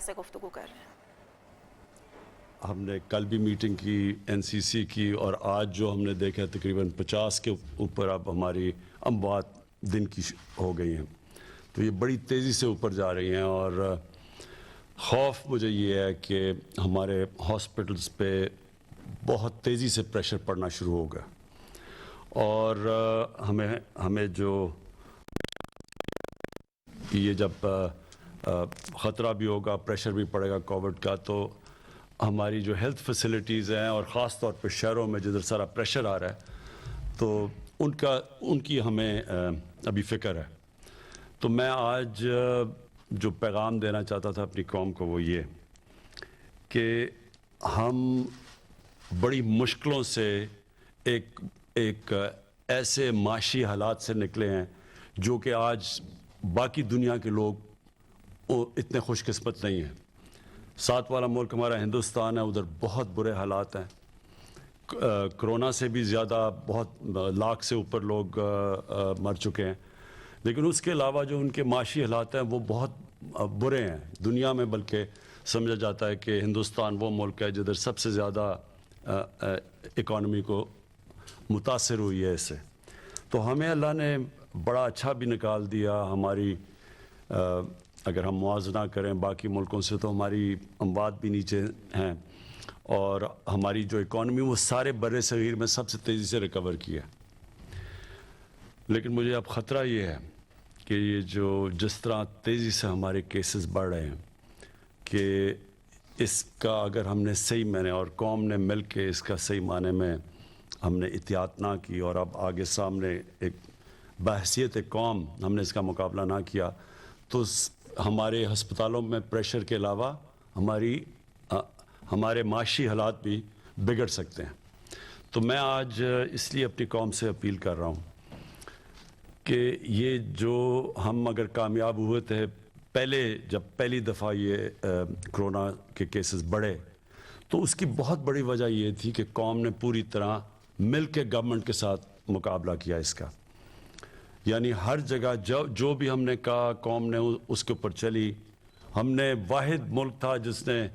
سے گفتگو کر رہے ہیں۔ ہم نے کل بھی میٹنگ کی NCC کی اور آج جو ہم نے دیکھا تقریباً 50 کے اوپر اب ہماری اموات دن کی ہو گئی ہیں، تو یہ بڑی تیزی سے اوپر جا رہی ہیں اور خوف مجھے یہ ہے کہ ہمارے ہاسپٹلز پہ بہت تیزی سے پریشر پڑنا شروع ہوگا اور ہمیں جو یہ جب خطرہ بھی ہوگا، پریشر بھی پڑے گا کووڈ کا، تو ہماری جو ہیلتھ فیسلٹیز ہیں اور خاص طور پہ شہروں میں جدھر سارا پریشر آ رہا ہے تو ان کی ہمیں ابھی فکر ہے۔ تو میں آج جو پیغام دینا چاہتا تھا اپنی قوم کو وہ یہ کہ ہم بڑی مشکلوں سے ایک ایسے معاشی حالات سے نکلے ہیں جو کہ آج باقی دنیا کے لوگ اتنے خوش قسمت نہیں ہیں۔ ساتھ والا ملک ہمارا ہندوستان ہے، ادھر بہت برے حالات ہیں، کرونا سے بھی زیادہ بہت لاکھ سے اوپر لوگ مر چکے ہیں، لیکن اس کے علاوہ جو ان کے معاشی حالات ہیں وہ بہت برے ہیں دنیا میں، بلکہ سمجھا جاتا ہے کہ ہندوستان وہ ملک ہے جدھر سب سے زیادہ اکانومی کو متاثر ہوئی ہے اس سے۔ تو ہمیں اللہ نے بڑا اچھا بھی نکال دیا، ہماری اگر ہم موازنہ کریں باقی ملکوں سے تو ہماری اموات بھی نیچے ہیں اور ہماری جو اکانومی وہ سارے بر صغیر میں سب سے تیزی سے ریکور کی ہے۔ لیکن مجھے اب خطرہ یہ ہے کہ یہ جو جس طرح تیزی سے ہمارے کیسز بڑھ رہے ہیں کہ اس کا اگر ہم نے صحیح معنی اور قوم نے مل کے اس کا صحیح معنی میں ہم نے احتیاط نہ کی اور اب آگے سامنے ایک بحیثیت قوم ہم نے اس کا مقابلہ نہ کیا تو ہمارے ہسپتالوں میں پریشر کے علاوہ ہمارے معاشی حالات بھی بگڑ سکتے ہیں۔ تو میں آج اس لیے اپنی قوم سے اپیل کر رہا ہوں کہ یہ جو ہم اگر کامیاب ہوئے تھے جب پہلی دفعہ یہ کرونا کے کیسز بڑھے تو اس کی بہت بڑی وجہ یہ تھی کہ قوم نے پوری طرح مل کے گورنمنٹ کے ساتھ مقابلہ کیا اس کا، یعنی ہر جگہ جو بھی ہم نے کہا قوم نے اس کے اوپر چلی۔ ہم نے واحد ملک تھا جس نے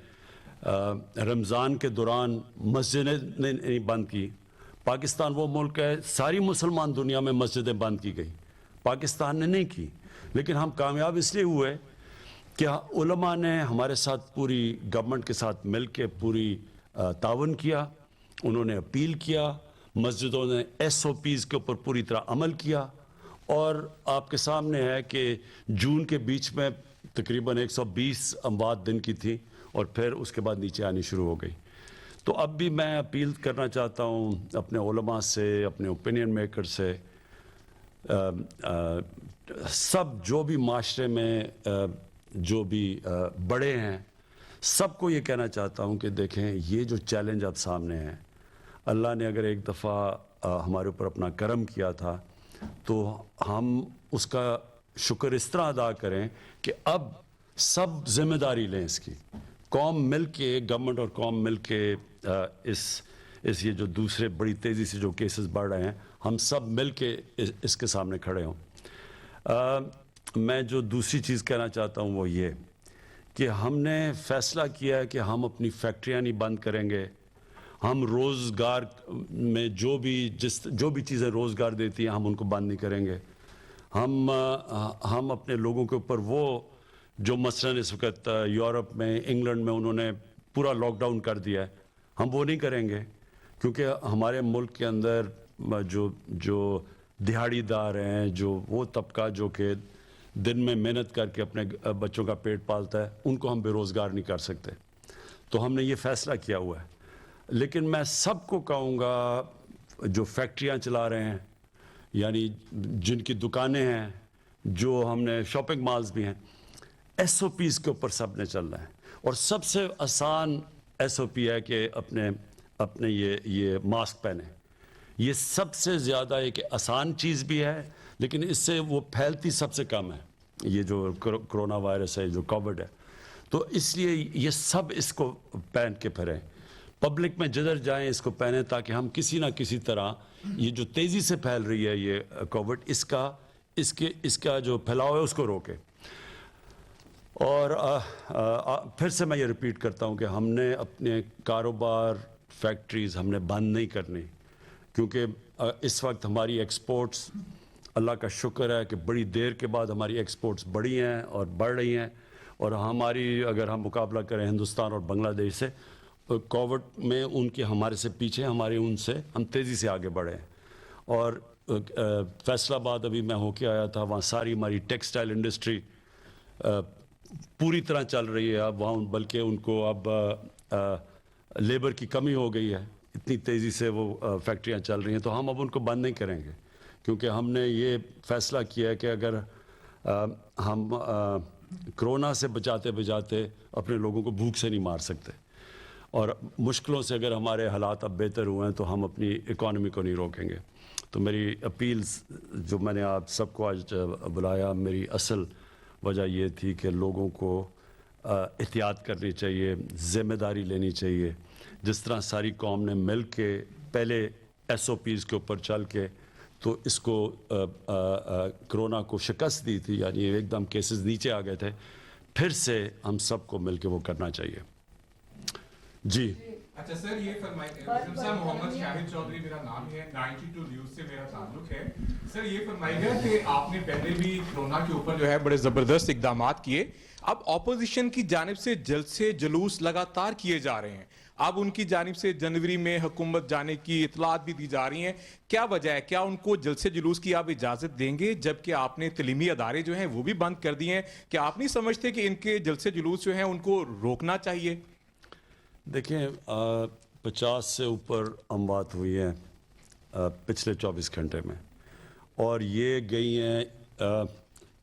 رمضان کے دوران مسجدیں نہیں بند کی۔ پاکستان وہ ملک ہے، ساری مسلمان دنیا میں مسجدیں بند کی گئی، پاکستان نے نہیں کی، لیکن ہم کامیاب اس لیے ہوئے کہ علماء نے ہمارے ساتھ پوری گورنمنٹ کے ساتھ مل کے پوری تعاون کیا، انہوں نے اپیل کیا، مسجدوں نے SOPs کے اوپر پوری طرح عمل کیا اور آپ کے سامنے ہے کہ جون کے بیچ میں تقریباً 120 اموات دن کی تھی اور پھر اس کے بعد نیچے آنی شروع ہو گئی۔ تو اب بھی میں اپیل کرنا چاہتا ہوں اپنے علماء سے، اپنے اوپینین میکر سے، سب جو بھی معاشرے میں جو بھی بڑے ہیں سب کو یہ کہنا چاہتا ہوں کہ دیکھیں یہ جو چیلنج اب سامنے ہے، اللہ نے اگر ایک دفعہ ہمارے اوپر اپنا کرم کیا تھا تو ہم اس کا شکر اس طرح ادا کریں کہ اب سب ذمہ داری لیں اس کی، قوم مل کے، گورنمنٹ اور قوم مل کے اس یہ جو دوسرے بڑی تیزی سے جو کیسز بڑھ رہے ہیں ہم سب مل کے اس کے سامنے کھڑے ہوں۔ میں جو دوسری چیز کہنا چاہتا ہوں وہ یہ کہ ہم نے فیصلہ کیا ہے کہ ہم اپنی فیکٹریاں نہیں بند کریں گے، ہم روزگار میں جو بھی چیزیں روزگار دیتی ہیں ہم ان کو بند نہیں کریں گے، ہم اپنے لوگوں کے اوپر وہ جو مثلاً اس وقت یورپ میں، انگلینڈ میں انہوں نے پورا لاک ڈاؤن کر دیا ہے، ہم وہ نہیں کریں گے، کیونکہ ہمارے ملک کے اندر جو دہاڑی دار ہیں، جو وہ طبقہ جو کہ دن میں محنت کر کے اپنے بچوں کا پیٹ پالتا ہے، ان کو ہم بے روزگار نہیں کر سکتے، تو ہم نے یہ فیصلہ کیا ہوا ہے۔ لیکن میں سب کو کہوں گا جو فیکٹریاں چلا رہے ہیں، یعنی جن کی دکانیں ہیں، جو ہم نے شاپنگ مالز بھی ہیں، SOPs کے اوپر سب نے چلنا ہے اور سب سے آسان SOP ہے کہ اپنے یہ ماسک پہنیں۔ یہ سب سے زیادہ ایک آسان چیز بھی ہے لیکن اس سے وہ پھیلتی سب سے کم ہے، یہ جو کرونا وائرس ہے، جو کووڈ ہے، تو اس لیے یہ سب اس کو پہن کے پھریں، پبلک میں جدھر جائیں اس کو پہنیں تاکہ ہم کسی نہ کسی طرح یہ جو تیزی سے پھیل رہی ہے یہ کووڈ، اس کا جو پھیلاؤ ہے اس کو روکیں۔ اور پھر سے میں یہ ریپیٹ کرتا ہوں کہ ہم نے اپنے کاروبار فیکٹریز ہم نے بند نہیں کرنی، کیونکہ اس وقت ہماری ایکسپورٹس اللہ کا شکر ہے کہ بڑی دیر کے بعد ہماری ایکسپورٹس بڑھی ہیں اور بڑھ رہی ہیں، اور ہماری اگر ہم مقابلہ کریں ہندوستان اور بنگلہ دیش سے، کووڈ میں ان کے ہمارے سے پیچھے، ہمارے ان سے ہم تیزی سے آگے بڑھے ہیں. اور فیصل آباد ابھی میں ہو کے آیا تھا، وہاں ساری ہماری ٹیکسٹائل انڈسٹری پوری طرح چل رہی ہے اب وہاں، بلکہ ان کو اب لیبر کی کمی ہو گئی ہے، اتنی تیزی سے وہ فیکٹریاں چل رہی ہیں. تو ہم اب ان کو بند نہیں کریں گے، کیونکہ ہم نے یہ فیصلہ کیا ہے کہ اگر ہم کرونا سے بچاتے بچاتے اپنے لوگوں کو بھوک سے نہیں مار سکتے، اور مشکلوں سے اگر ہمارے حالات اب بہتر ہوئے ہیں تو ہم اپنی اکانومی کو نہیں روکیں گے. تو میری اپیلز جو میں نے آپ سب کو آج بلایا، میری اصل وجہ یہ تھی کہ لوگوں کو احتیاط کرنی چاہیے، ذمہ داری لینی چاہیے. جس طرح ساری قوم نے مل کے پہلے SOPs کے اوپر چل کے تو اس کو کرونا کو شکست دی تھی، یعنی ایک دم کیسز نیچے آ گئے تھے، پھر سے ہم سب کو مل کے وہ کرنا چاہیے. جی اچھا سر، یہ فرمائیے، سر محمد شاہد چودھری میرا نام ہے، 92 نیوز سے میرا تعلق ہے. سر یہ فرمائیے گا کہ آپ نے پہلے بھی کرونا کے اوپر جو ہے بڑے زبردست اقدامات کیے، اب اپوزیشن کی جانب سے جلد سے جلوس لگاتار کیے جا رہے ہیں، اب ان کی جانب سے جنوری میں حکومت جانے کی اطلاعات بھی دی جا رہی ہیں، کیا وجہ ہے؟ کیا ان کو جلد سے جلوس کی آپ اجازت دیں گے جبکہ آپ نے تعلیمی ادارے جو ہیں وہ بھی بند کر دیے ہیں؟ کیا آپ نہیں سمجھتے کہ ان کے جلد سے جلوس جو ہیں ان کو روکنا چاہیے؟ دیکھیں، 50 سے اوپر اموات ہوئی ہیں پچھلے 24 گھنٹے میں، اور یہ گئی ہیں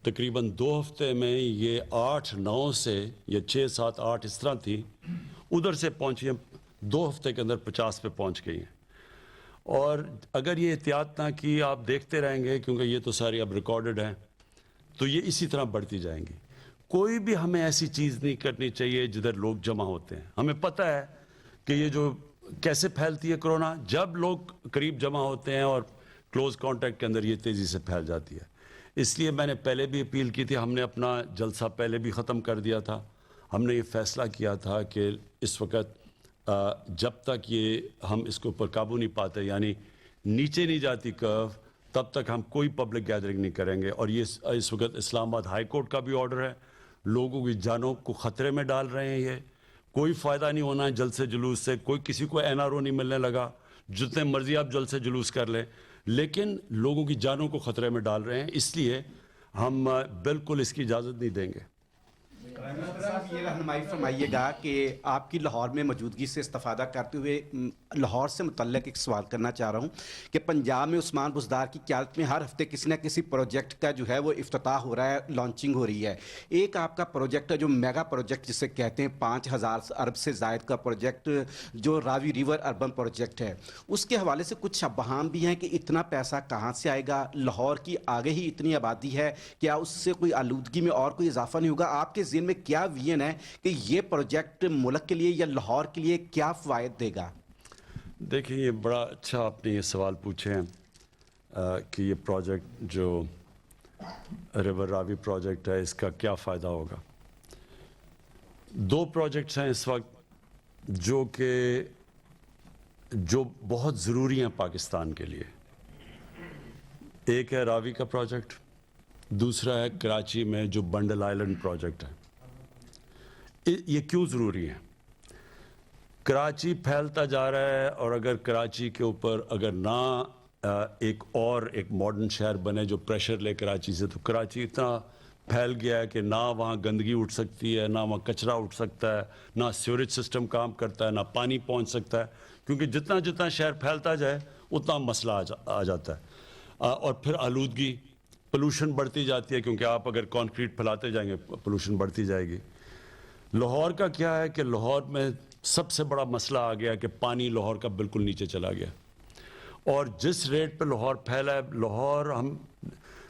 تقریباً 2 ہفتے میں، یہ 8-9 سے یا 6-7-8 اس طرح تھی، ادھر سے پہنچی ہیں 2 ہفتے کے اندر 50 پہ پہنچ گئی ہیں. اور اگر یہ احتیاط نہ کی، آپ دیکھتے رہیں گے کیونکہ یہ تو ساری اب ریکارڈڈ ہیں، تو یہ اسی طرح بڑھتی جائیں گی. کوئی بھی ہمیں ایسی چیز نہیں کرنی چاہیے جدھر لوگ جمع ہوتے ہیں. ہمیں پتہ ہے کہ یہ جو کیسے پھیلتی ہے کرونا، جب لوگ قریب جمع ہوتے ہیں اور کلوز کانٹیکٹ کے اندر یہ تیزی سے پھیل جاتی ہے. اس لیے میں نے پہلے بھی اپیل کی تھی، ہم نے اپنا جلسہ پہلے بھی ختم کر دیا تھا. ہم نے یہ فیصلہ کیا تھا کہ اس وقت جب تک یہ ہم اس کے اوپر قابو نہیں پاتے، یعنی نیچے نہیں جاتی کرو، تب تک ہم کوئی پبلک گیدرنگ نہیں کریں گے. اور یہ اس وقت اسلام آباد ہائی کورٹ کا بھی آرڈر ہے، لوگوں کی جانوں کو خطرے میں ڈال رہے ہیں. یہ کوئی فائدہ نہیں ہونا ہے جلد سے جلوس سے، کوئی کسی کو NRO نہیں ملنے لگا، جتنے مرضی آپ جلد سے جلوس کر لیں، لیکن لوگوں کی جانوں کو خطرے میں ڈال رہے ہیں، اس لیے ہم بالکل اس کی اجازت نہیں دیں گے. صاحب یہ رہنمائی فرمائیے گا کہ آپ کی لاہور میں موجودگی سے استفادہ کرتے ہوئے لاہور سے متعلق ایک سوال کرنا چاہ رہا ہوں کہ پنجاب میں عثمان بزدار کی قیادت میں ہر ہفتے کسی نہ کسی پروجیکٹ کا جو ہے وہ افتتاح ہو رہا ہے، لانچنگ ہو رہی ہے. ایک آپ کا پروجیکٹ ہے جو میگا پروجیکٹ جسے کہتے ہیں، 5000 ارب سے زائد کا پروجیکٹ جو راوی ریور اربن پروجیکٹ ہے. اس کے حوالے سے کچھ ابہام بھی ہیں کہ اتنا پیسہ کہاں سے آئے گا؟ لاہور کی آگے ہی اتنی آبادی ہے، کیا اس سے کوئی آلودگی میں اور کوئی اضافہ نہیں ہوگا؟ آپ کے ذہن میں کیا ویژن ہے کہ یہ پروجیکٹ ملک کے لیے یا لاہور کے لیے کیا فوائد دے گا؟ دیکھیں، یہ بڑا اچھا آپ نے یہ سوال پوچھے ہیں کہ یہ پروجیکٹ جو ریور راوی پروجیکٹ ہے، اس کا کیا فائدہ ہوگا. 2 پروجیکٹس ہیں اس وقت جو بہت ضروری ہیں پاکستان کے لیے. ایک ہے راوی کا پروجیکٹ، دوسرا ہے کراچی میں جو بنڈل آئلینڈ پروجیکٹ ہے. یہ کیوں ضروری ہے؟ کراچی پھیلتا جا رہا ہے، اور اگر کراچی کے اوپر اگر نہ ایک ماڈرن شہر بنے جو پریشر لے کراچی سے، تو کراچی اتنا پھیل گیا ہے کہ نہ وہاں گندگی اٹھ سکتی ہے، نہ وہاں کچرا اٹھ سکتا ہے، نہ سیوریج سسٹم کام کرتا ہے، نہ پانی پہنچ سکتا ہے، کیونکہ جتنا شہر پھیلتا جائے اتنا مسئلہ آ جاتا ہے. اور پھر آلودگی، پولوشن بڑھتی جاتی ہے، کیونکہ آپ اگر کانکریٹ پھیلاتے جائیں گے پولوشن بڑھتی جائے گی. لاہور کا کیا ہے کہ لاہور میں سب سے بڑا مسئلہ آ گیا کہ پانی لاہور کا بالکل نیچے چلا گیا، اور جس ریٹ پہ لاہور پھیلا ہے، لاہور ہم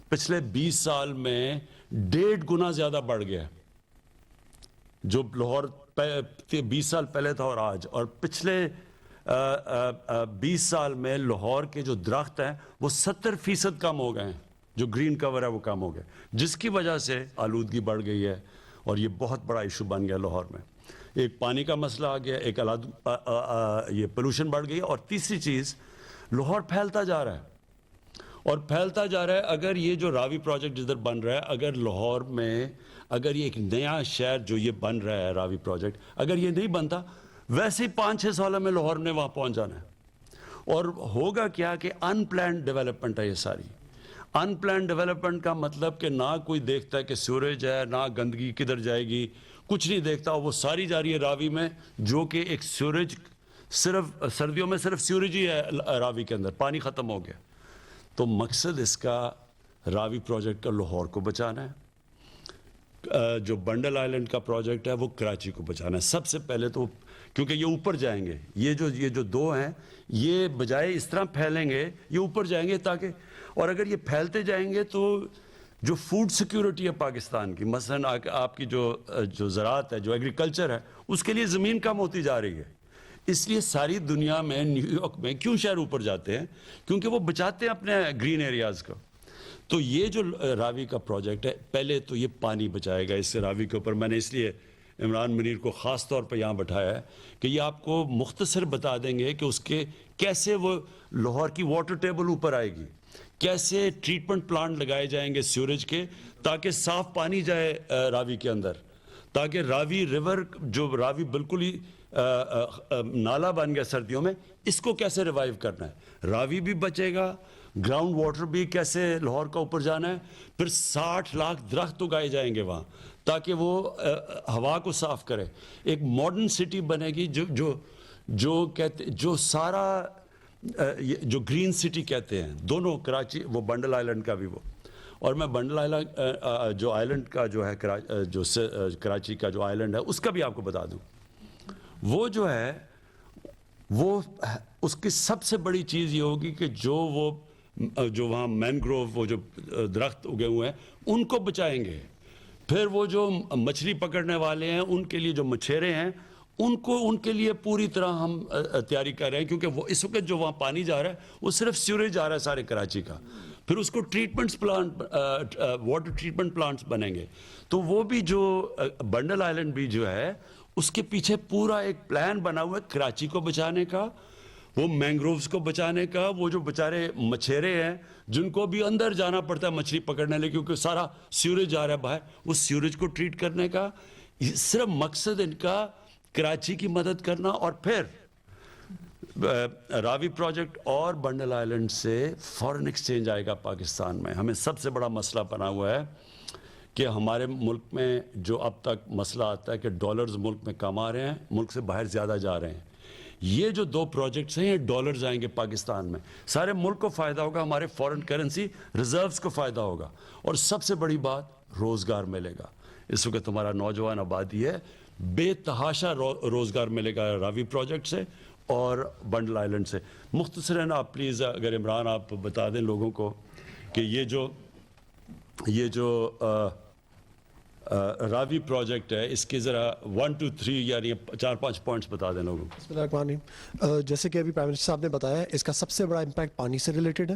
پچھلے 20 سال میں 1.5 گنا زیادہ بڑھ گیا ہے جو لاہور 20 سال پہلے تھا اور آج. اور پچھلے 20 سال میں لاہور کے جو درخت ہیں وہ 70% کم ہو گئے ہیں، جو گرین کور ہے وہ کم ہو گئے، جس کی وجہ سے آلودگی بڑھ گئی ہے. اور یہ بہت بڑا ایشو بن گیا لاہور میں. ایک پانی کا مسئلہ آ گیا, ایک یہ پولوشن بڑھ گئی, اور تیسری چیز لاہور پھیلتا جا رہا ہے اور پھیلتا جا رہا ہے. اگر یہ جو راوی پروجیکٹ جدھر بن رہا ہے, اگر لاہور میں اگر یہ ایک نیا شہر جو یہ بن رہا ہے راوی پروجیکٹ, اگر یہ نہیں بنتا, ویسے ہی 5-6 سالوں میں لاہور نے وہاں پہنچ جانا ہے. اور ہوگا کیا کہ ان پلانڈ ڈیولپمنٹ ہے یہ ساری. ان پلانڈ ڈیولپمنٹ کا مطلب کہ نہ کوئی دیکھتا ہے کہ سیوریج ہے, نہ گندگی کدھر جائے گی, کچھ نہیں دیکھتا. وہ ساری جا رہی ہے راوی میں, جو کہ ایک سیوریج, صرف سردیوں میں صرف سیوریج ہی ہے راوی کے اندر, پانی ختم ہو گیا. تو مقصد اس کا راوی پروجیکٹ کا لاہور کو بچانا ہے. جو بنڈل آئلینڈ کا پروجیکٹ ہے وہ کراچی کو بچانا ہے. سب سے پہلے تو کیونکہ یہ اوپر جائیں گے, یہ جو دو ہیں یہ بجائے اس طرح پھیلیں گے, یہ اوپر جائیں گے تاکہ, اور اگر یہ پھیلتے جائیں گے تو جو فوڈ سیکیورٹی ہے پاکستان کی, مثلا آپ کی جو زراعت ہے, جو ایگریکلچر ہے, اس کے لیے زمین کم ہوتی جا رہی ہے. اس لیے ساری دنیا میں نیو یارک میں کیوں شہر اوپر جاتے ہیں, کیونکہ وہ بچاتے ہیں اپنے گرین ایریاز کو. تو یہ جو راوی کا پروجیکٹ ہے, پہلے تو یہ پانی بچائے گا. اس سے راوی کے اوپر میں نے اس لیے عمران منیر کو خاص طور پہ یہاں بٹھایا ہے کہ یہ آپ کو مختصر بتا دیں گے کہ اس کے کیسے وہ لاہور کی واٹر ٹیبل اوپر آئے گی, کیسے ٹریٹمنٹ پلانٹ لگائے جائیں گے سیوریج کے, تاکہ صاف پانی جائے راوی کے اندر, تاکہ راوی ریور, جو راوی بالکل ہی نالا بن گیا سردیوں میں, اس کو کیسے ریوائیو کرنا ہے. راوی بھی بچے گا, گراؤنڈ واٹر بھی کیسے لاہور کا اوپر جانا ہے. پھر 60 لاکھ درخت اگائے جائیں گے وہاں تاکہ وہ ہوا کو صاف کرے. ایک ماڈرن سٹی بنے گی جو سارا جو گرین سٹی کہتے ہیں, دونوں کراچی, وہ بنڈل آئلینڈ کا بھی وہ, اور میں بنڈل آئلینڈ جو آئلینڈ کا جو ہے جو کراچی کا جو آئلینڈ ہے اس کا بھی آپ کو بتا دوں. وہ جو ہے وہ اس کی سب سے بڑی چیز یہ ہوگی کہ جو وہاں مینگروو, وہ جو درخت اگے ہوئے ہیں, ان کو بچائیں گے. پھر وہ جو مچھلی پکڑنے والے ہیں, ان کے لیے جو مچھیرے ہیں, ان کے لیے پوری طرح ہم تیاری کر رہے ہیں, کیونکہ وہ اس وقت جو وہاں پانی جا رہا ہے وہ صرف سیوریج جا رہا ہے سارے کراچی کا. پھر اس کو واٹر ٹریٹمنٹ پلانٹس بنیں گے. تو وہ بھی جو بنڈل آئلینڈ بھی جو ہے, اس کے پیچھے پورا ایک پلان بنا ہوا ہے کراچی کو بچانے کا, وہ مینگرووز کو بچانے کا. وہ جو بیچارے مچھیرے ہیں جن کو بھی اندر جانا پڑتا ہے مچھلی پکڑنے لے, کیونکہ سارا سیوریج جا رہا ہے باہر, اس سیوریج کو ٹریٹ کرنے کا. صرف مقصد ان کا کراچی کی مدد کرنا. اور پھر راوی پروجیکٹ اور بنڈل آئلینڈ سے فارن ایکسچینج آئے گا پاکستان میں. ہمیں سب سے بڑا مسئلہ بنا ہوا ہے کہ ہمارے ملک میں جو اب تک مسئلہ آتا ہے کہ ڈالرز ملک میں کم آ رہے ہیں, ملک سے باہر زیادہ جا رہے ہیں. یہ جو 2 پروجیکٹس ہیں, یہ ڈالرز آئیں گے پاکستان میں, سارے ملک کو فائدہ ہوگا, ہمارے فارن کرنسی ریزروز کو فائدہ ہوگا, اور سب سے بڑی بات روزگار ملے گا. اس وقت ہمارا نوجوان آبادی ہے, بے تحاشا روزگار ملے گا راوی پروجیکٹ سے اور بنڈل آئلینڈ سے. مختصراً آپ پلیز اگر عمران آپ بتا دیں لوگوں کو کہ یہ جو راوی پروجیکٹ ہے, اس کے ذرا 1 2 3 یعنی 4-5 پوائنٹس بتا دیں لوگوں کو. بسم اللہ الرحمن الرحیم. جیسے کہ ابھی پرائم منسٹر صاحب نے بتایا, اس کا سب سے بڑا امپیکٹ پانی سے ریلیٹڈ ہے.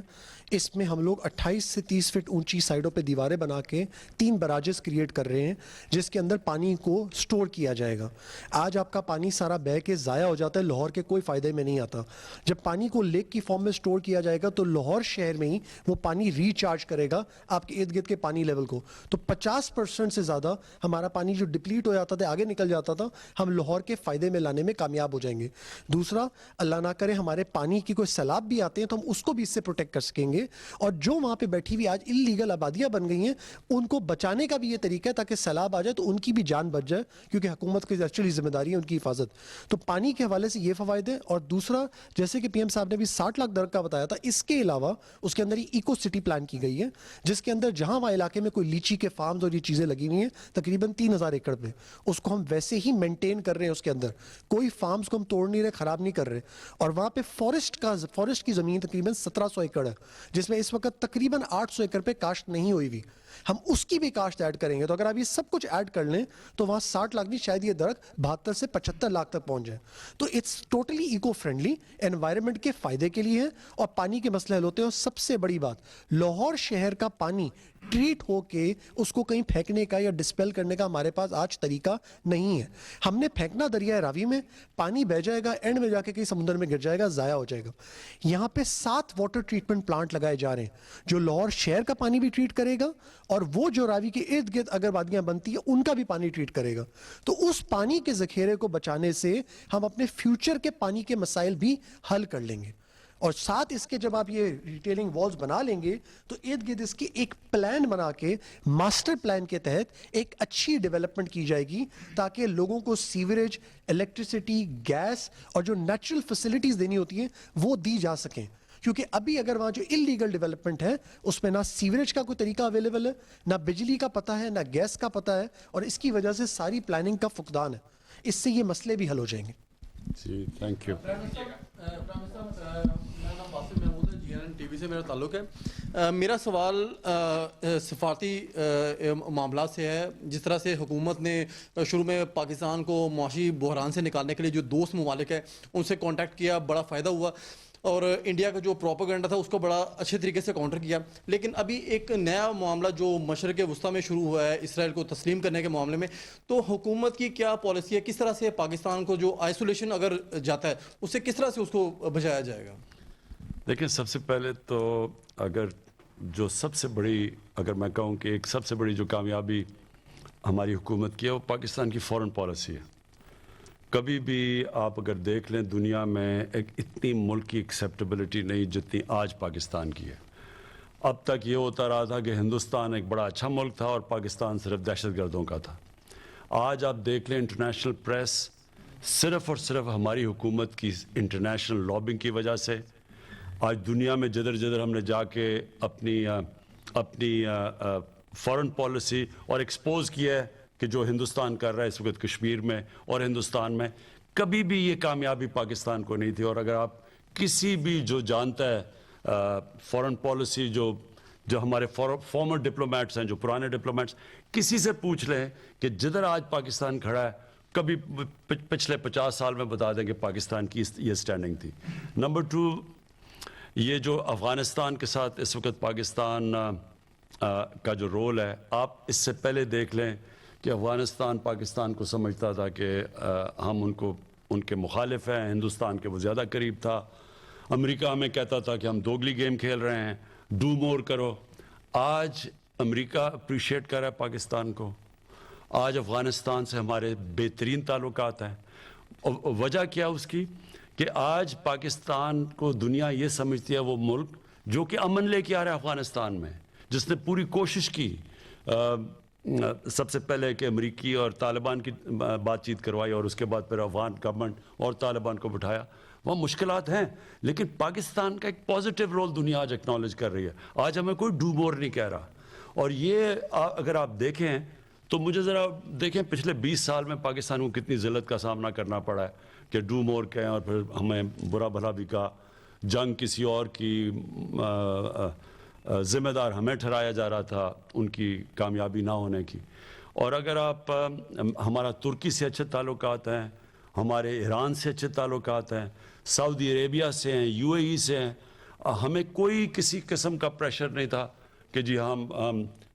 اس میں ہم لوگ 28 سے 30 فٹ اونچی سائڈوں پہ دیواریں بنا کے 3 براجز کریٹ کر رہے ہیں, جس کے اندر پانی کو سٹور کیا جائے گا. آج آپ کا پانی سارا بہہ کے ضائع ہو جاتا ہے, لاہور کے کوئی فائدے میں نہیں آتا. جب پانی کو لیک کی فارم میں سٹور کیا جائے گا تو لاہور شہر میں ہی وہ پانی ریچارج کرے گا آپ کے ارد گرد کے پانی لیول کو. تو 50% سے زیادہ ہمارا پانی جو ڈپلیٹ ہو جاتا تھا, آگے نکل جاتا تھا, ہم لاہور کے فائدے میں لانے میں کامیاب ہو جائیں گے. دوسرا, اللہ نہ کرے ہمارے پانی کی کوئی سیلاب بھی آتے ہیں تو ہم اس کو بھی اس سے پروٹیکٹ کر سکیں گے. اور جو وہاں پہ بیٹھی ہوئی آج انلیگل آبادیاں بن گئی ہیں, ان کو بچانے کا بھی یہ طریقہ ہے تاکہ سیلاب آ جائے تو ان کی بھی جان بچ جائے, کیونکہ حکومت کی ایکچولی ذمہ داری ہے ان کی حفاظت. تو پانی کے حوالے سے یہ فوائد ہیں. اور دوسرا, جیسے کہ پی ایم صاحب نے بھی 60 لاکھ درخت کا بتایا تھا, اس کے علاوہ اس کے اندر ہی ایکو سٹی پلان کی گئی ہے, جس کے اندر جہاں وہاں علاقے میں کوئی لیچی کے فارمز اور یہ چیزیں لگی ہوئی ہیں تقریباً 3000 ایکڑ پہ, اس کو ہم ویسے ہی مینٹین کر رہے ہیں. اس کے اندر کوئی فارمز کو ہم توڑ نہیں رہے, خراب نہیں کر رہے. اور وہاں پہ فارسٹ کی زمین تقریباً 1700 ایکڑ ہے, جس میں اس وقت تقریباً 800 ایکڑ پہ کاشت نہیں ہوئی ہوئی. ہم اس کی بھی کاشت ایڈ کریں گے. تو اگر آپ یہ سب کچھ ایڈ کر لیں تو وہاں 60 لاکھ نہیں, شاید یہ درخت 72 سے 75 لاکھ تک پہنچ جائے. تو it's totally eco friendly, environment کے فائدے کے لیے ہے اور پانی کے مسئلے حل ہوتے ہیں. اور سب سے بڑی بات, لاہور شہر کا پانی ٹریٹ ہو کے اس کو کہیں پھینکنے کا یا ڈسپیل کرنے کا ہمارے پاس آج طریقہ نہیں ہے. ہم نے پھینکنا دریائے راوی میں, پانی بہ جائے گا, اینڈ میں جا کے کہیں سمندر میں گر جائے گا, ضائع ہو جائے گا. یہاں پہ 7 واٹر ٹریٹمنٹ پلانٹ لگائے جا رہے ہیں جو لاہور شہر کا پانی بھی ٹریٹ کرے گا اور وہ جو راوی کے ارد گرد اگر وادیاں بنتی ہیں ان کا بھی پانی ٹریٹ کرے گا. تو اس پانی کے ذخیرے کو بچانے سے ہم اپنے فیوچر کے پانی کے مسائل بھی حل کر لیں گے. اور ساتھ اس کے جب آپ یہ ریٹیلنگ والز بنا لیں گے تو ارد گرد اس کی ایک پلان بنا کے, ماسٹر پلان کے تحت ایک اچھی ڈیولپمنٹ کی جائے گی تاکہ لوگوں کو سیوریج, الیکٹریسٹی, گیس اور جو نیچرل فیسلٹیز دینی ہوتی ہیں وہ دی جا سکیں. کیونکہ ابھی اگر وہاں جو انلیگل ڈیولپمنٹ ہے اس میں نہ سیوریج کا کوئی طریقہ اویلیبل ہے, نہ بجلی کا پتہ ہے, نہ گیس کا پتہ ہے, اور اس کی وجہ سے ساری پلاننگ کا فقدان ہے. اس سے یہ مسئلے بھی حل ہو جائیں گے. جی تھینک یو. میرا نام باسم محمود ہے, GNN TV سے میرا تعلق ہے. میرا سوال سفارتی معاملات سے ہے. جس طرح سے حکومت نے شروع میں پاکستان کو معاشی بحران سے نکالنے کے لیے جو دوست ممالک ہیں ان سے کانٹیکٹ کیا, بڑا فائدہ ہوا, اور انڈیا کا جو پروپیگنڈا تھا اس کو بڑا اچھے طریقے سے کاؤنٹر کیا. لیکن ابھی ایک نیا معاملہ جو مشرق وسطیٰ میں شروع ہوا ہے اسرائیل کو تسلیم کرنے کے معاملے میں, تو حکومت کی کیا پالیسی ہے, کس طرح سے پاکستان کو جو آئسولیشن اگر جاتا ہے اس سے کس طرح سے اس کو بچایا جائے گا؟ دیکھیں, سب سے پہلے تو اگر جو سب سے بڑی, اگر میں کہوں کہ ایک سب سے بڑی جو کامیابی ہماری حکومت کی ہے وہ پاکستان کی فورن پالیسی ہے. کبھی بھی آپ اگر دیکھ لیں دنیا میں ایک اتنی ملک کی ایکسیپٹیبلٹی نہیں جتنی آج پاکستان کی ہے. اب تک یہ ہوتا رہا تھا کہ ہندوستان ایک بڑا اچھا ملک تھا اور پاکستان صرف دہشت گردوں کا تھا. آج آپ دیکھ لیں انٹرنیشنل پریس صرف اور صرف ہماری حکومت کی انٹرنیشنل لابنگ کی وجہ سے آج دنیا میں جدھر جدھر ہم نے جا کے اپنی فورن پالیسی اور ایکسپوز کیا ہے کہ جو ہندوستان کر رہا ہے اس وقت کشمیر میں اور ہندوستان میں, کبھی بھی یہ کامیابی پاکستان کو نہیں تھی. اور اگر آپ کسی بھی جو جانتا ہے فورن پالیسی جو ہمارے فارمر ڈپلومیٹس ہیں, جو پرانے ڈپلومیٹس, کسی سے پوچھ لیں کہ جدھر آج پاکستان کھڑا ہے کبھی پچھلے 50 سال میں بتا دیں کہ پاکستان کی یہ سٹینڈنگ تھی. نمبر 2, یہ جو افغانستان کے ساتھ اس وقت پاکستان کا جو رول ہے, آپ اس سے پہلے دیکھ لیں کہ افغانستان پاکستان کو سمجھتا تھا کہ ہم ان کے مخالف ہیں, ہندوستان کے وہ زیادہ قریب تھا. امریکہ ہمیں کہتا تھا کہ ہم دوگلی گیم کھیل رہے ہیں, ڈو مور کرو. آج امریکہ اپریشیٹ کر رہا ہے پاکستان کو. آج افغانستان سے ہمارے بہترین تعلقات ہیں. وجہ کیا اس کی کہ آج پاکستان کو دنیا یہ سمجھتی ہے وہ ملک جو کہ امن لے کے آ رہا ہے افغانستان میں, جس نے پوری کوشش کی سب سے پہلے کہ امریکی اور طالبان کی بات چیت کروائی اور اس کے بعد پھر افغان گورنمنٹ اور طالبان کو بٹھایا. وہاں مشکلات ہیں لیکن پاکستان کا ایک پازیٹیو رول دنیا آج ایکنالج کر رہی ہے. آج ہمیں کوئی ڈو مور نہیں کہہ رہا. اور یہ اگر آپ دیکھیں تو مجھے ذرا دیکھیں پچھلے 20 سال میں پاکستان کو کتنی ذلت کا سامنا کرنا پڑا ہے کہ ڈو مور کہیں اور پھر ہمیں برا بھلا بھی کہا, جنگ کسی اور کی ذمہ دار ہمیں ٹھہرایا جا رہا تھا ان کی کامیابی نہ ہونے کی. اور اگر آپ ہمارا ترکی سے اچھے تعلقات ہیں, ہمارے ایران سے اچھے تعلقات ہیں, سعودی عربیہ سے ہیں, UAE سے ہیں, ہمیں کوئی کسی قسم کا پریشر نہیں تھا کہ جی ہم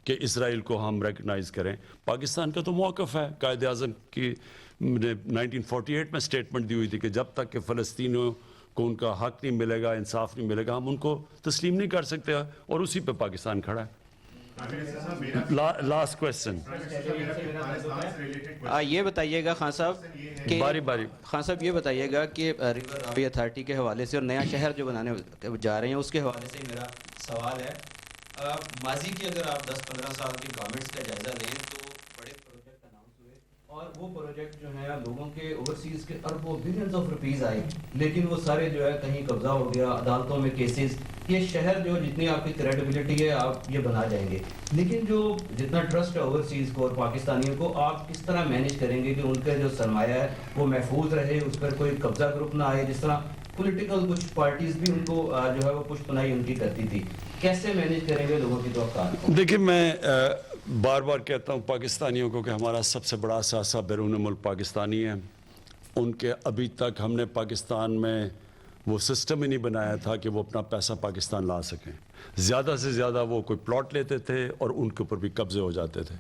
کہ اسرائیل کو ہم ریکگنائز کریں. پاکستان کا تو موقف ہے, قائد اعظم کی 1948 میں سٹیٹمنٹ دی ہوئی تھی کہ جب تک کہ فلسطینیوں کو ان کا حق نہیں ملے گا, انصاف نہیں ملے گا, ہم ان کو تسلیم نہیں کر سکتے, اور اسی پہ پاکستان کھڑا ہے. Last question. یہ بتائیے گا خان صاحب کہ خان صاحب یہ بتائیے گا کہ ریور راوی اتھارٹی کے حوالے سے اور نیا شہر جو بنانے جا رہے ہیں اس کے حوالے سے میرا سوال ہے. ماضی کی اگر آپ 10-15 سال کی گورنمنٹس کا جائزہ لیں تو بڑے پروجیکٹ اناؤنس ہوئے اور وہ پروجیکٹ جو ہیں لوگوں کے اوورسیز کے اربوں بلینز آف روپیز آئے, لیکن وہ سارے جو ہے کہیں قبضہ ہو گیا, عدالتوں میں کیسز. یہ شہر جو جتنی آپ کی کریڈیبلٹی ہے آپ یہ بنا جائیں گے, لیکن جو جتنا ٹرسٹ ہے اوورسیز کو اور پاکستانیوں کو آپ کس طرح مینیج کریں گے کہ ان کا جو سرمایہ ہے وہ محفوظ رہے, اس پر کوئی قبضہ گروپ نہ آئے, جس طرح پولیٹیکل کچھ پارٹیز بھی ان کو جو ہے وہ پشت پناہی ان کی کرتی تھی. کیسے مینیج کریں گے لوگوں کی توقعات کو؟ دیکھیں میں بار بار کہتا ہوں پاکستانیوں کو کہ ہمارا سب سے بڑا اثاثہ بیرون ملک پاکستانی ہے. ان کے ابھی تک ہم نے پاکستان میں وہ سسٹم ہی نہیں بنایا تھا کہ وہ اپنا پیسہ پاکستان لا سکیں. زیادہ سے زیادہ وہ کوئی پلاٹ لیتے تھے اور ان کے اوپر بھی قبضے ہو جاتے تھے.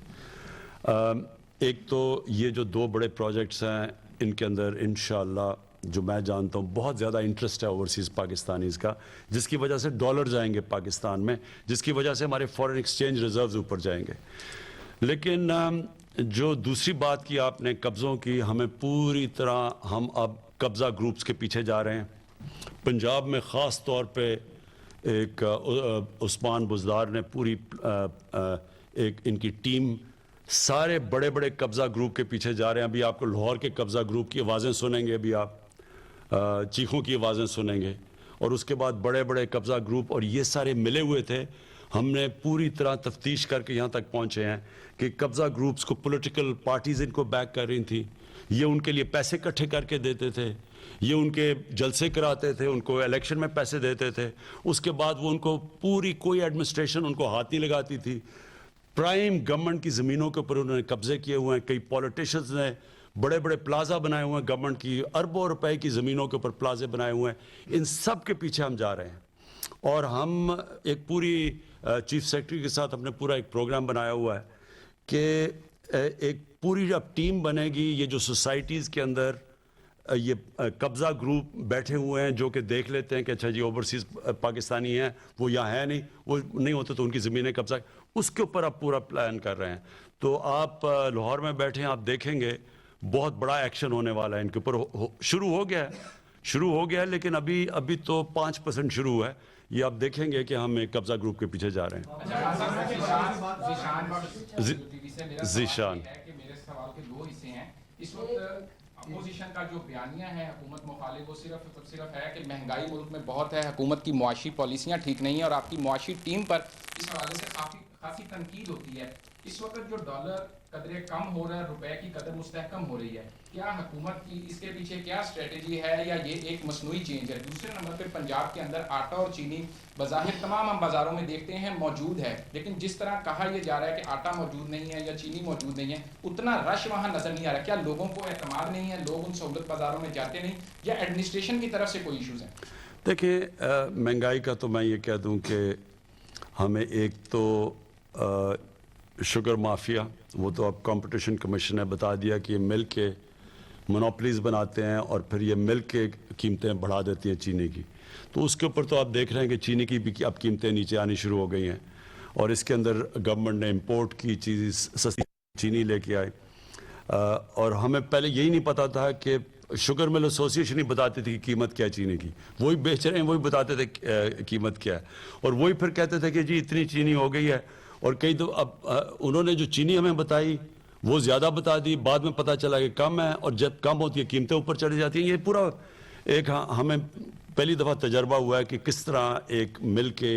ایک تو یہ جو 2 بڑے پروجیکٹس ہیں ان کے اندر انشاءاللہ جو میں جانتا ہوں بہت زیادہ انٹرسٹ ہے اوورسیز پاکستانیز کا, جس کی وجہ سے ڈالر جائیں گے پاکستان میں, جس کی وجہ سے ہمارے فارن ایکسچینج ریزروز اوپر جائیں گے. لیکن جو دوسری بات کی آپ نے قبضوں کی, ہمیں پوری طرح ہم اب قبضہ گروپس کے پیچھے جا رہے ہیں. پنجاب میں خاص طور پہ ایک عثمان بزدار نے پوری ایک ان کی ٹیم سارے بڑے بڑے قبضہ گروپ کے پیچھے جا رہے ہیں. ابھی آپ کو لاہور کے قبضہ گروپ کی آوازیں سنیں گے, ابھی آپ چیخوں کی آوازیں سنیں گے, اور اس کے بعد بڑے بڑے قبضہ گروپ, اور یہ سارے ملے ہوئے تھے. ہم نے پوری طرح تفتیش کر کے یہاں تک پہنچے ہیں کہ قبضہ گروپس کو پولیٹیکل پارٹیز ان کو بیک کر رہی تھیں, یہ ان کے لیے پیسے اکٹھے کر کے دیتے تھے, یہ ان کے جلسے کراتے تھے, ان کو الیکشن میں پیسے دیتے تھے, اس کے بعد وہ ان کو پوری کوئی ایڈمنسٹریشن ان کو ہاتھ نہیں لگاتی تھی. پرائم گورنمنٹ کی زمینوں کے اوپر انہوں نے قبضے کیے ہوئے ہیں. کئی پولیٹیشنز نے بڑے بڑے پلازا بنائے ہوئے ہیں, گورنمنٹ کی اربوں روپے کی زمینوں کے اوپر پلازے بنائے ہوئے ہیں. ان سب کے پیچھے ہم جا رہے ہیں, اور ہم ایک پوری چیف سیکرٹری کے ساتھ اپنے پورا ایک پروگرام بنایا ہوا ہے کہ ایک پوری جب ٹیم بنے گی, یہ جو سوسائٹیز کے اندر یہ قبضہ گروپ بیٹھے ہوئے ہیں جو کہ دیکھ لیتے ہیں کہ اچھا جی اوورسیز پاکستانی ہیں, وہ یہاں ہے نہیں, وہ نہیں ہوتے تو ان کی زمینیں قبضہ, اس کے اوپر آپ پورا پلان کر رہے ہیں. تو آپ لاہور میں بیٹھے ہیں, آپ دیکھیں گے بہت بڑا ایکشن ہونے والا ہے ان کے اوپر. شروع ہو گیا ہے لیکن ابھی تو 5% شروع ہوا ہے. یہ آپ دیکھیں گے کہ ہم ایک قبضہ گروپ کے پیچھے جا رہے ہیں. ذیشان میرے سوال کے 2 حصے ہیں. اس وقت اپوزیشن کا جو بیانیہ ہے حکومت مخالف, وہ صرف ہے کہ مہنگائی ملک میں بہت ہے, حکومت کی معاشی پالیسیاں ٹھیک نہیں ہیں, اور آپ کی معاشی ٹیم پر اس حوالے سے خاصی تنقید ہوتی ہے. اس وقت جو ڈالر قدرے کم ہو رہا ہے, روپے کی قدر مستحکم ہو رہی ہے, کیا حکومت کی اس کے پیچھے کیا اسٹریٹجی ہے, یا یہ ایک مصنوعی چینج ہے؟ دوسرے نمبر پہ پنجاب کے اندر آٹا اور چینی بظاہر تمام ہم بازاروں میں دیکھتے ہیں موجود ہے, لیکن جس طرح کہا یہ جا رہا ہے کہ آٹا موجود نہیں ہے یا چینی موجود نہیں ہے, اتنا رش وہاں نظر نہیں آ رہا. کیا لوگوں کو اعتماد نہیں ہے, لوگ ان سہولت بازاروں میں جاتے نہیں, یا ایڈمنسٹریشن کی طرف سے کوئی ایشوز ہیں؟ دیکھیں مہنگائی کا تو میں یہ کہہ دوں کہ ہمیں ایک تو شوگر مافیا, وہ تو اب کمپٹیشن کمیشن نے بتا دیا کہ یہ ملک کے مونوپلیز بناتے ہیں اور پھر یہ ملک کے قیمتیں بڑھا دیتی ہیں چینی کی. تو اس کے اوپر تو آپ دیکھ رہے ہیں کہ چینی کی بھی اب قیمتیں نیچے آنی شروع ہو گئی ہیں, اور اس کے اندر گورنمنٹ نے امپورٹ کی چیز سستی چینی لے کے آئے. اور ہمیں پہلے یہی نہیں پتا تھا کہ شوگر مل ایسوسیشن ہی بتاتی تھی کہ قیمت کیا ہے چینی کی, وہی بیچ رہے ہیں, وہی بتاتے تھے قیمت کیا ہے, اور وہی پھر کہتے تھے کہ جی اتنی چینی ہو گئی ہے. اور کئی تو اب انہوں نے جو چینی ہمیں بتائی وہ زیادہ بتا دی, بعد میں پتہ چلا کہ کم ہے, اور جب کم ہوتی ہے قیمتیں اوپر چلی جاتی ہیں. یہ پورا ایک ہمیں پہلی دفعہ تجربہ ہوا ہے کہ کس طرح ایک مل کے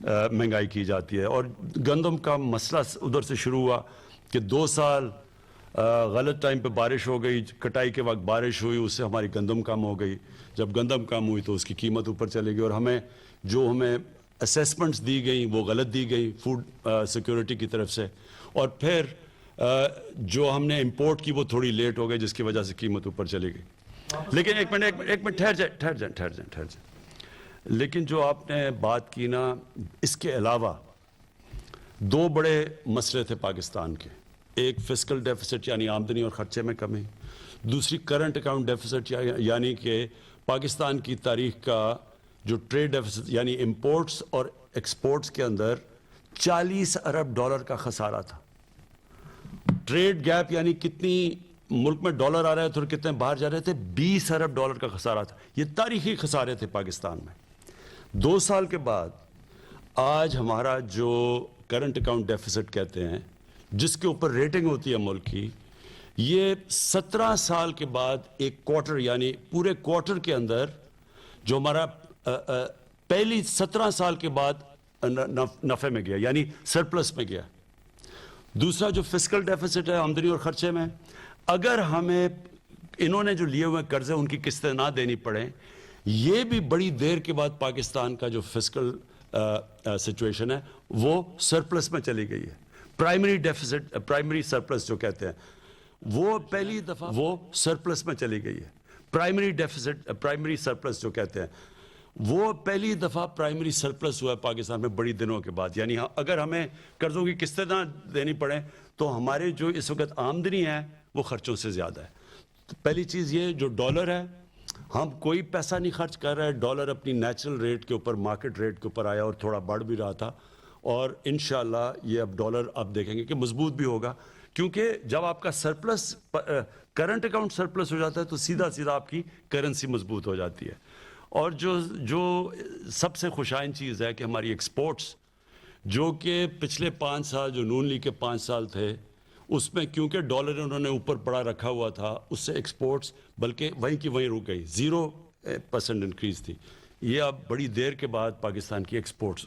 مہنگائی کی جاتی ہے. اور گندم کا مسئلہ ادھر سے شروع ہوا کہ 2 سال غلط ٹائم پہ بارش ہو گئی, کٹائی کے وقت بارش ہوئی, اس سے ہماری گندم کم ہو گئی. جب گندم کم ہوئی تو اس کی قیمت اوپر چلے گئی, اور ہمیں اسیسمنٹس دی گئیں وہ غلط دی گئی فوڈ سیکیورٹی کی طرف سے, اور پھر جو ہم نے امپورٹ کی وہ تھوڑی لیٹ ہو گئی, جس کی وجہ سے قیمت اوپر چلی گئی. لیکن ایک منٹ ٹھہر جائیں. لیکن جو آپ نے بات کی نا, اس کے علاوہ 2 بڑے مسئلے تھے پاکستان کے. ایک فسکل ڈیفیسٹ یعنی آمدنی اور خرچے میں کمی, دوسری کرنٹ اکاؤنٹ ڈیفیسٹ یعنی کہ پاکستان کی تاریخ کا جو ٹریڈ ڈیفیسٹ یعنی امپورٹس اور ایکسپورٹس کے اندر $40 ارب کا خسارہ تھا. ٹریڈ گیپ یعنی کتنی ملک میں ڈالر آ رہے تھے اور کتنے باہر جا رہے تھے, $20 ارب کا خسارہ تھا. یہ تاریخی خسارے تھے پاکستان میں. 2 سال کے بعد آج ہمارا جو کرنٹ اکاؤنٹ ڈیفیسٹ کہتے ہیں, جس کے اوپر ریٹنگ ہوتی ہے ملک کی, یہ 17 سال کے بعد ایک کوارٹر یعنی پورے کوارٹر کے اندر جو ہمارا پہلی 17 سال کے بعد نفع میں گیا یعنی سرپلس میں گیا. دوسرا جو فسکل ڈیفیسٹ ہے آمدنی اور خرچے میں, اگر ہمیں انہوں نے جو لیے ہوئے قرضے ان کی قسطیں نہ دینی پڑیں, یہ بھی بڑی دیر کے بعد پاکستان کا جو فسکل سچویشن ہے وہ سرپلس میں چلی گئی ہے. پرائمری ڈیفیسٹ، پرائمری سرپلس جو کہتے ہیں، وہ پہلی دفعہ وہ سرپلس میں چلی گئی ہے. پرائمری ڈیفیسٹ، پرائمری سرپلس جو کہتے ہیں، وہ پہلی دفعہ پرائمری سرپلس ہوا ہے پاکستان میں بڑی دنوں کے بعد. یعنی اگر ہمیں قرضوں کی قسطیں نہ دینی پڑیں تو ہمارے جو اس وقت آمدنی ہے وہ خرچوں سے زیادہ ہے. پہلی چیز یہ جو ڈالر ہے، ہم کوئی پیسہ نہیں خرچ کر رہے. ڈالر اپنی نیچرل ریٹ کے اوپر، مارکیٹ ریٹ کے اوپر آیا اور تھوڑا بڑھ بھی رہا تھا، اور انشاءاللہ یہ اب ڈالر آپ دیکھیں گے کہ مضبوط بھی ہوگا، کیونکہ جب آپ کا سرپلس، کرنٹ اکاؤنٹ سرپلس ہو جاتا ہے تو سیدھا آپ کی کرنسی مضبوط ہو جاتی ہے. اور جو سب سے خوشائن چیز ہے کہ ہماری ایکسپورٹس، جو کہ پچھلے 5 سال جو نون لیگ کے 5 سال تھے، اس میں کیونکہ ڈالر انہوں نے اوپر بڑا رکھا ہوا تھا، اس سے ایکسپورٹس بلکہ وہیں کی وہیں رک گئی، 0% انکریز تھی. یہ اب بڑی دیر کے بعد پاکستان کی ایکسپورٹس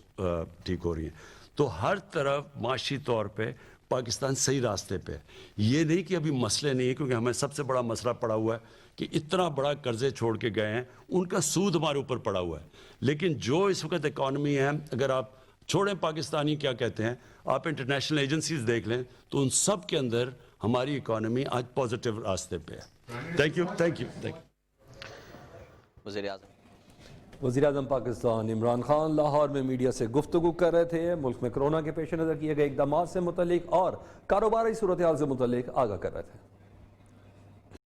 ٹھیک ہو رہی ہیں. تو ہر طرف معاشی طور پہ پاکستان صحیح راستے پہ. یہ نہیں کہ ابھی مسئلے نہیں ہیں، کیونکہ ہمیں سب سے بڑا مسئلہ پڑا ہوا ہے کہ اتنا بڑا قرضے چھوڑ کے گئے ہیں، ان کا سود ہمارے اوپر پڑا ہوا ہے. لیکن جو اس وقت اکانومی ہے، اگر آپ چھوڑیں پاکستانی کیا کہتے ہیں، آپ انٹرنیشنل ایجنسیز دیکھ لیں تو ان سب کے اندر ہماری اکانومی آج پازیٹیو راستے پہ ہے. Thank you. وزیر اعظم پاکستان عمران خان لاہور میں میڈیا سے گفتگو کر رہے تھے. ملک میں کرونا کے پیش نظر کیے گئے اقدامات سے متعلق اور کاروباری صورتحال سے متعلق آگاہ کر رہے تھے.